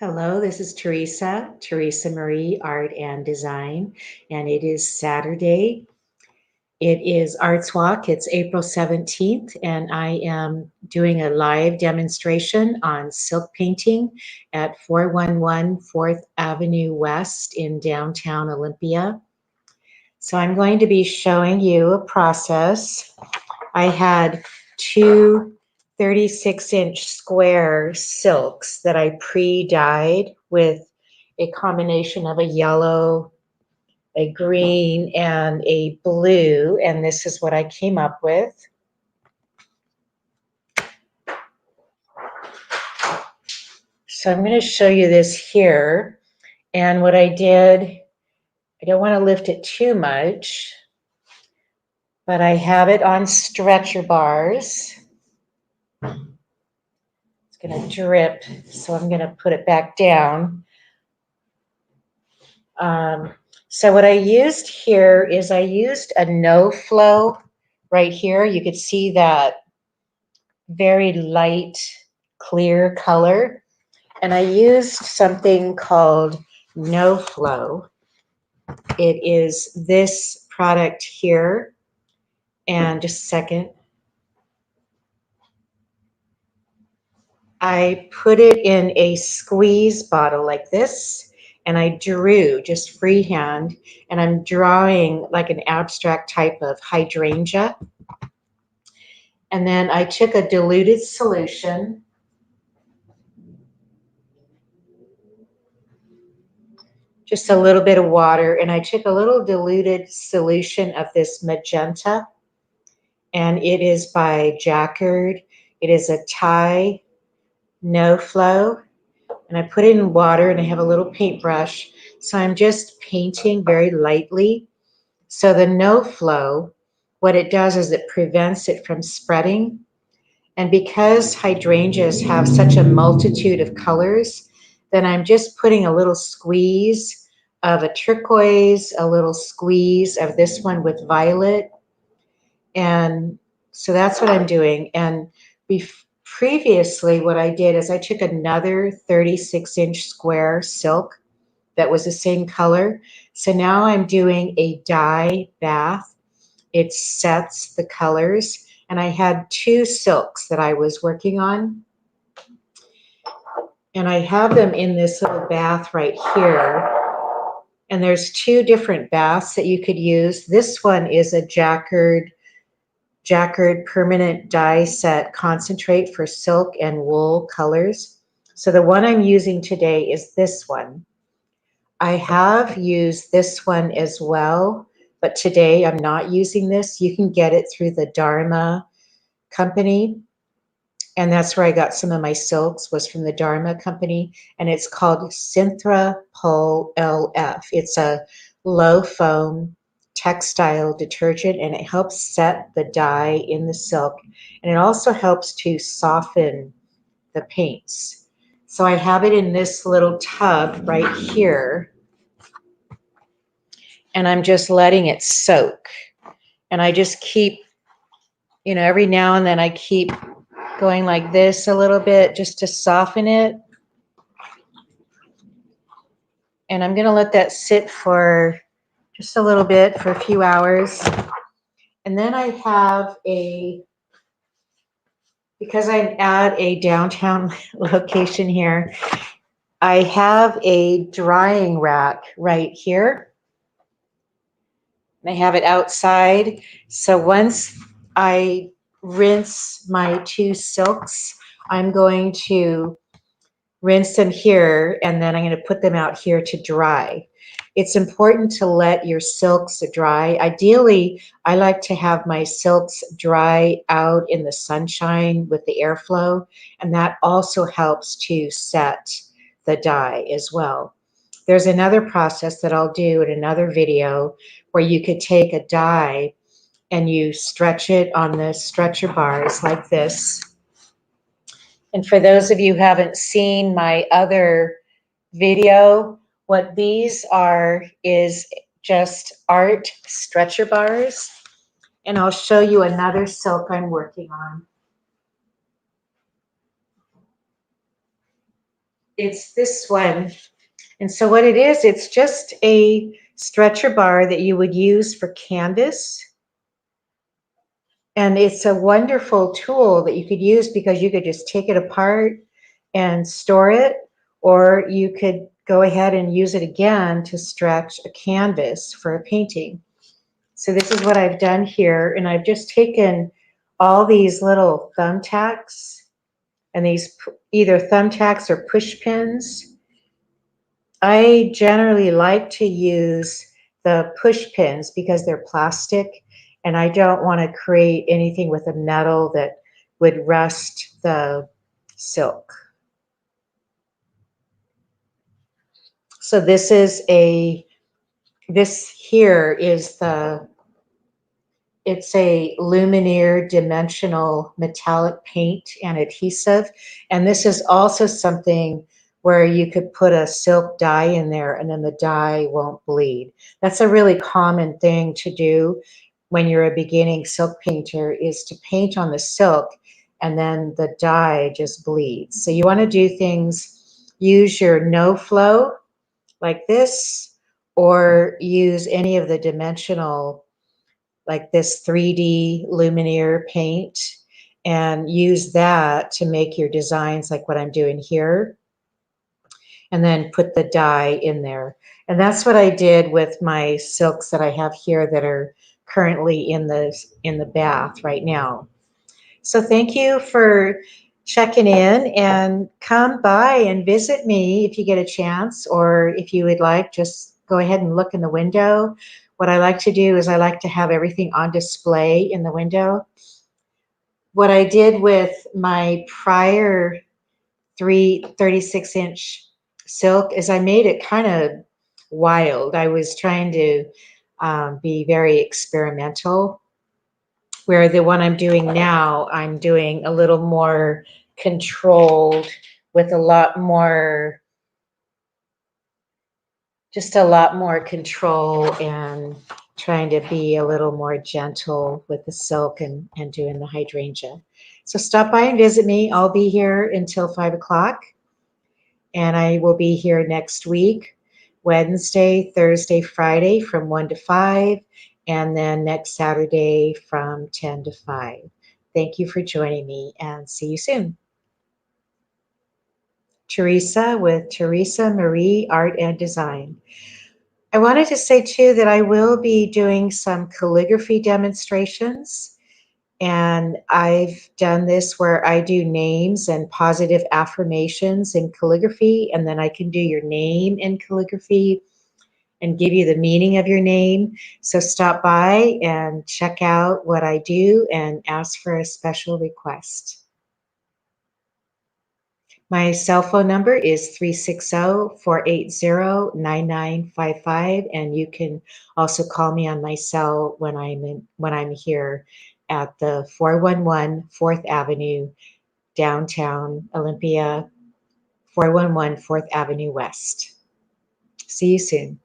Hello, this is Teresa Marie Art and Design, and it is Saturday. It is Arts Walk. It's April 17th, and I am doing a live demonstration on silk painting at 411 4th Avenue West in downtown Olympia. So I'm going to be showing you a process. I had two 36-inch square silks that I pre-dyed with a combination of a yellow, a green, and a blue, and this is what I came up with. So I'm going to show you this here, and what I did, I don't want to lift it too much, but I have it on stretcher bars. It's going to drip, so I'm going to put it back down. So what I used here is I used a no flow right here. You could see that very light, clear color. And I used something called no flow. It is this product here. And just a second. I put it in a squeeze bottle like this. And I drew just freehand, and I'm drawing like an abstract type of hydrangea. And then I took a diluted solution, just a little bit of water, and I took a little diluted solution of this magenta, and it is by Jacquard. It is a Thai no flow, and I put it in water, and I have a little paintbrush. So I'm just painting very lightly. So the no flow, what it does is it prevents it from spreading. And because hydrangeas have such a multitude of colors, then I'm just putting a little squeeze of a turquoise, a little squeeze of this one with violet. And so that's what I'm doing. And previously, what I did is I took another 36-inch square silk that was the same color. So now I'm doing a dye bath. It sets the colors. And I had two silks that I was working on. And I have them in this little bath right here. And there's two different baths that you could use. This one is a Jacquard Permanent Dyeset Concentrate for silk and wool colors. So the one I'm using today is this one. I have used this one as well, but today I'm not using this. You can get it through the Darhma company. And that's where I got some of my silks, was from the Darhma company. And it's called Synthrapol LF. It's a low foam textile detergent, and it helps set the dye in the silk. And it also helps to soften the paints. So I have it in this little tub right here. And I'm just letting it soak. And I just keep, every now and then I keep going like this a little bit just to soften it. And I'm going to let that sit for just a little bit, for a few hours. And then I have because I'm at a downtown location here, I have a drying rack right here. And I have it outside. So once I rinse my two silks, I'm going to rinse them here, and then I'm going to put them out here to dry. It's important to let your silks dry. Ideally, I like to have my silks dry out in the sunshine with the airflow, and that also helps to set the dye as well. There's another process that I'll do in another video where you could take a dye and you stretch it on the stretcher bars like this. And for those of you who haven't seen my other video, what these are is just art stretcher bars. And I'll show you another silk I'm working on. It's this one. And so what it is, it's just a stretcher bar that you would use for canvas. And it's a wonderful tool that you could use because you could just take it apart and store it, or you could go ahead and use it again to stretch a canvas for a painting. So this is what I've done here, and I've just taken all these little thumbtacks and these either thumbtacks or push pins. I generally like to use the push pins because they're plastic and I don't want to create anything with a metal that would rust the silk. So this here is it's a Luminiere dimensional metallic paint and adhesive. And this is also something where you could put a silk dye in there and then the dye won't bleed. That's a really common thing to do when you're a beginning silk painter, is to paint on the silk and then the dye just bleeds. So you want to do things, use your no flow like this, or use any of the dimensional, like this 3D Luminiere paint, and use that to make your designs like what I'm doing here, and then put the dye in there. And that's what I did with my silks that I have here that are currently in the bath right now. So thank you for checking in, and come by and visit me if you get a chance, or if you would like, just go ahead and look in the window. What I like to do is I like to have everything on display in the window. What I did with my prior 36-inch silk is I made it kind of wild. I was trying to be very experimental, where the one I'm doing now, I'm doing a little more controlled with a lot more, just a lot more control, and trying to be a little more gentle with the silk and doing the hydrangea. So stop by and visit me. I'll be here until 5 o'clock, and I will be here next week, Wednesday, Thursday, Friday from 1 to 5, and then next Saturday from 10 to 5. Thank you for joining me, and see you soon. Teresa with Teresa Marie Art and Design. I wanted to say too that I will be doing some calligraphy demonstrations, and I've done this where I do names and positive affirmations in calligraphy, and then I can do your name in calligraphy and give you the meaning of your name. So stop by and check out what I do and ask for a special request. My cell phone number is 360-480-9955, and you can also call me on my cell when I'm here at the 411 4th Avenue, downtown Olympia, 411 4th Avenue West. See you soon.